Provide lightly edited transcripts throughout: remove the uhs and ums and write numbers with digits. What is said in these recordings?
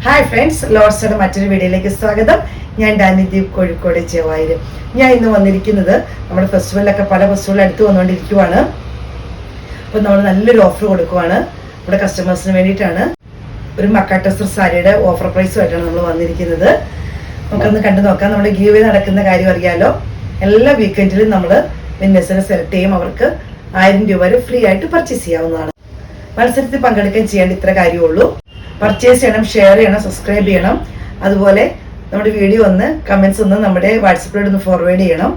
Hi friends, ലോഡ്സിന്റെ മറ്റൊരു വീഡിയോയിലേക്ക് സ്വാഗതം. ഞാൻ ഡാനിദീപ്, കോഴിക്കോട് ചെവായൂർ. ഞാൻ ഇന്ന് വന്നിരിക്കുന്നത് നമ്മുടെ ഫെസ്റ്റിവലൊക്കെ പല ഫെസ്റ്റിവലും അടുത്ത് വന്നുകൊണ്ടിരിക്കുവാണ്. അപ്പോൾ നമ്മൾ നല്ലൊരു ഓഫർ കൊടുക്കുവാണ് നമ്മുടെ കസ്റ്റമേഴ്സിന് വേണ്ടിയിട്ടാണ്. ഒരു മക്കാട്ടസർ സാരിയുടെ ഓഫർ പ്രൈസുമായിട്ടാണ് നമ്മൾ വന്നിരിക്കുന്നത്. നമുക്കൊന്ന് കണ്ടു നോക്കാം. നമ്മുടെ ഗീവ് നടക്കുന്ന കാര്യം അറിയാലോ. എല്ലാ വീക്കെൻഡിലും നമ്മൾ വിന്നേഴ്സിനെ സെലക്ട് ചെയ്യും. അവർക്ക് 1000 രൂപ വരെ ഫ്രീ ആയിട്ട് പർച്ചേസ് ചെയ്യാവുന്നതാണ്. മത്സരത്തിൽ പങ്കെടുക്കാൻ ചെയ്യേണ്ട ഇത്ര കാര്യമുള്ളൂ. പർച്ചേസ് ചെയ്യണം, ഷെയർ ചെയ്യണം, സബ്സ്ക്രൈബ് ചെയ്യണം. അതുപോലെ നമ്മുടെ വീഡിയോ ഒന്ന് കമൻസ് ഒന്ന് നമ്മുടെ വാട്സപ്പിലൂടെ ഒന്ന് ഫോർവേഡ് ചെയ്യണം.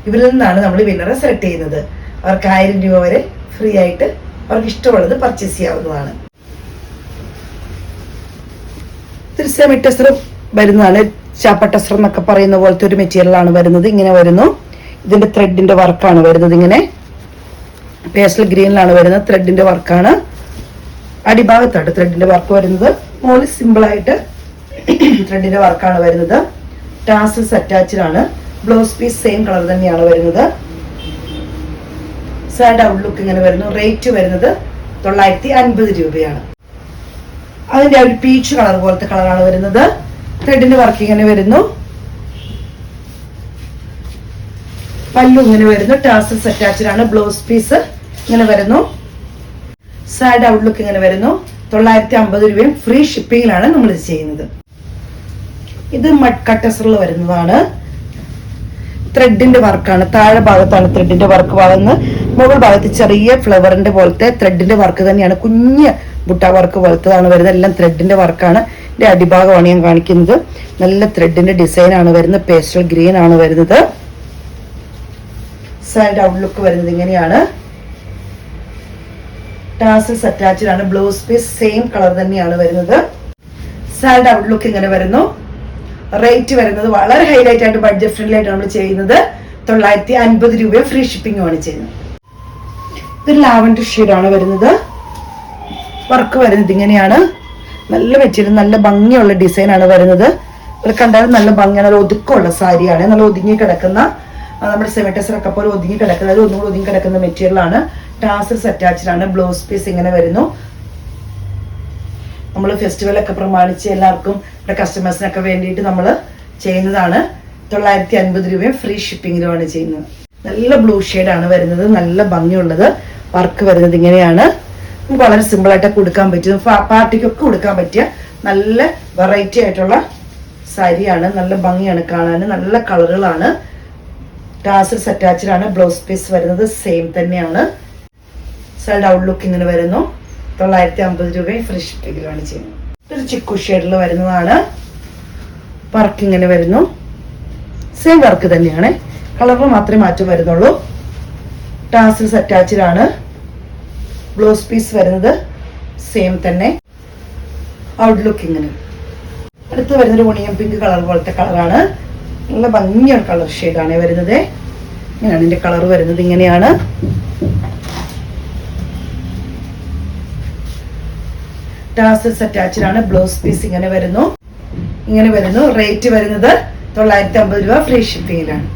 ഇവരിൽ നിന്നാണ് നമ്മൾ വിന്നറെ സെലക്ട് ചെയ്യുന്നത്. അവർക്ക് 1000 രൂപ വരെ ഫ്രീ ആയിട്ട് അവർക്ക് ഇഷ്ടമുള്ളത് പർച്ചേസ് ചെയ്യാവുന്നതാണ്. സെമി ടെസർ വരുന്നതാണ്. ചാപ്പ ടെസർ എന്നൊക്കെ പറയുന്ന പോലത്തെ ഒരു മെറ്റീരിയലാണ് വരുന്നത്. ഇങ്ങനെ വരുന്നു. ഇതിന്റെ ത്രെഡിന്റെ വർക്കാണ് വരുന്നത്. ഇങ്ങനെ പേസ്റ്റൽ ഗ്രീനിലാണ് വരുന്നത്. ത്രെഡിന്റെ വർക്കാണ്. അടിഭാഗത്താണ് ത്രെഡിന്റെ വർക്ക് വരുന്നത്. മോളിൽ സിമ്പിളായിട്ട് ത്രെഡിന്റെ വർക്കാണ് വരുന്നത്. ടാസൽസ് അറ്റാച്ച്ഡ് ആണ്. ബ്ലൗസ് പീസ് സെയിം കളർ തന്നെയാണ് വരുന്നത്. സാഡ് ഔട്ട്ലുക്ക് ഇങ്ങനെ വരുന്നു. റേറ്റ് വരുന്നത് 950 രൂപയാണ്. അതിന്റെ ഒരു പീച്ച് കളർ പോലത്തെ കളറാണ് വരുന്നത്. ത്രെഡിന്റെ വർക്ക് ഇങ്ങനെ വരുന്നു. പല്ലു ഇങ്ങനെ വരുന്നു. ടാസൽസ് അറ്റാച്ച്ഡ് ആണ്. ബ്ലൗസ് പീസ് ഇങ്ങനെ വരുന്നു. സാഡ് ഔട്ട്ലുക്ക് ഇങ്ങനെ വരുന്നു. 950 രൂപയും ഫ്രീ ഷിപ്പിങ്ങിലാണ് നമ്മൾ ഇത് ചെയ്യുന്നത്. ഇത് മഡ് കട്ടസറിൽ വരുന്നതാണ്. ത്രെഡിന്റെ വർക്കാണ്. താഴെ ഭാഗത്താണ് ത്രെഡിന്റെ വർക്ക് വരുന്നത്. മുകൾ ഭാഗത്ത് ചെറിയ ഫ്ലവറിന്റെ പോലത്തെ ത്രെഡിന്റെ വർക്ക് തന്നെയാണ്. കുഞ്ഞ് ബുട്ട വർക്ക് പോലത്തതാണ് വരുന്നത്. എല്ലാം ത്രെഡിന്റെ വർക്കാണ്. ഇതിന്റെ അടിഭാഗമാണ് ഞാൻ കാണിക്കുന്നത്. നല്ല ത്രെഡിന്റെ ഡിസൈൻ ആണ് വരുന്നത്. പേസ്റ്റൽ ഗ്രീൻ ആണ് വരുന്നത്. സാഡ് ഔട്ട്ലുക്ക് വരുന്നത് ഇങ്ങനെയാണ്. ടാസൽസ് അറ്റാച്ച്ഡ് ആണ്. ബ്ലൗസ് പീസ് സെയിം കളർ തന്നെയാണ് വരുന്നത്. സാഡ് ഔട്ട്ലുക്ക് ഇങ്ങനെ വരുന്നു. റേറ്റ് വരുന്നത് വളരെ ഹൈലൈറ്റ് ആയിട്ട് ബഡ്ജറ്റ് ഫ്രണ്ട്ലി ആയിട്ട് നമ്മൾ ചെയ്യുന്നത് 950 രൂപ ഫ്രീ ഷിപ്പിംഗുമാണ് ചെയ്യുന്നത്. ഇതൊരു ലാവൻഡർ ഷെയ്ഡാണ് വരുന്നത്. വർക്ക് വരുന്നത് ഇങ്ങനെയാണ്. നല്ല മെറ്റീരിയൽ, നല്ല ഭംഗിയുള്ള ഡിസൈൻ ആണ് വരുന്നത്. ഇത് കണ്ടാലും നല്ല ഭംഗിയാണ്. നല്ല ഒതുക്കമുള്ള സാരിയാണ്. നല്ല ഒതുങ്ങി കിടക്കുന്ന, നമ്മുടെ സെമി ടെസറൊക്കെ പോലെ ഒതുങ്ങി കിടക്കുന്നത്, ഒന്നുകൂടി ഒതുങ്ങി കിടക്കുന്ന മെറ്റീരിയൽ ആണ്. ടാസൽസ് അറ്റാച്ച്ഡ് ആണ്. ബ്ലൗസ് പീസ് ഇങ്ങനെ വരുന്നു. നമ്മൾ ഫെസ്റ്റിവലൊക്കെ പ്രമാണിച്ച് എല്ലാവർക്കും ഇവിടെ കസ്റ്റമേഴ്സിനൊക്കെ വേണ്ടിയിട്ട് നമ്മൾ ചെയ്യുന്നതാണ്. 950 രൂപയും ഫ്രീ ഷിപ്പിങ്ങിലുമാണ് ചെയ്യുന്നത്. നല്ല ബ്ലൂ ഷെയ്ഡാണ് വരുന്നത്. നല്ല ഭംഗിയുള്ളത്. വർക്ക് വരുന്നത് ഇങ്ങനെയാണ്. നമുക്ക് വളരെ സിമ്പിൾ ആയിട്ട് കൊടുക്കാൻ പറ്റും. പാർട്ടിക്കൊക്കെ കൊടുക്കാൻ പറ്റിയ നല്ല വെറൈറ്റി ആയിട്ടുള്ള സാരിയാണ്. നല്ല ഭംഗിയാണ് കാണാൻ. നല്ല കളറുകളാണ്. ടാസൽസ് അറ്റാച്ച്ഡ് ആണ്. ബ്ലൗസ് പീസ് വരുന്നത് സെയിം തന്നെയാണ്. സൈഡ് ഔട്ട്ലുക്ക് ഇങ്ങനെ വരുന്നു. 950 രൂപയും ഫ്രീ ഷിപ്പിങ്ങിലാണ് ചെയ്യുന്നത്. ഇതൊരു ചിക്കു ഷെയ്ഡിൽ വരുന്നതാണ്. വർക്ക് ഇങ്ങനെ വരുന്നു. സെയിം വർക്ക് തന്നെയാണ്. കളറിൽ മാത്രമേ മാറ്റം വരുന്നുള്ളൂ. ടാസൽസ് അറ്റാച്ച്ഡ് ആണ്. ബ്ലൗസ് പീസ് വരുന്നത് സെയിം തന്നെ. ഔട്ട്ലുക്ക് ഇങ്ങനെ. അടുത്ത് വരുന്നൊരു ഒണിയൻ പിങ്ക് കളർ പോലത്തെ കളറാണ്. നല്ല ഭംഗിയുള്ള കളർ ഷെയ്ഡാണ് വരുന്നത്. ഇങ്ങനെയാണ് ഇതിന്റെ കളർ വരുന്നത്. ഇങ്ങനെയാണ്. ടാസൽസ് അറ്റാച്ച്ഡ് ആണ്. ബ്ലൗസ് പീസ് ഇങ്ങനെ വരുന്നു. റേറ്റ് വരുന്നത് 950 രൂപ ഫ്രീ ഷിപ്പിങ്ങിലാണ്.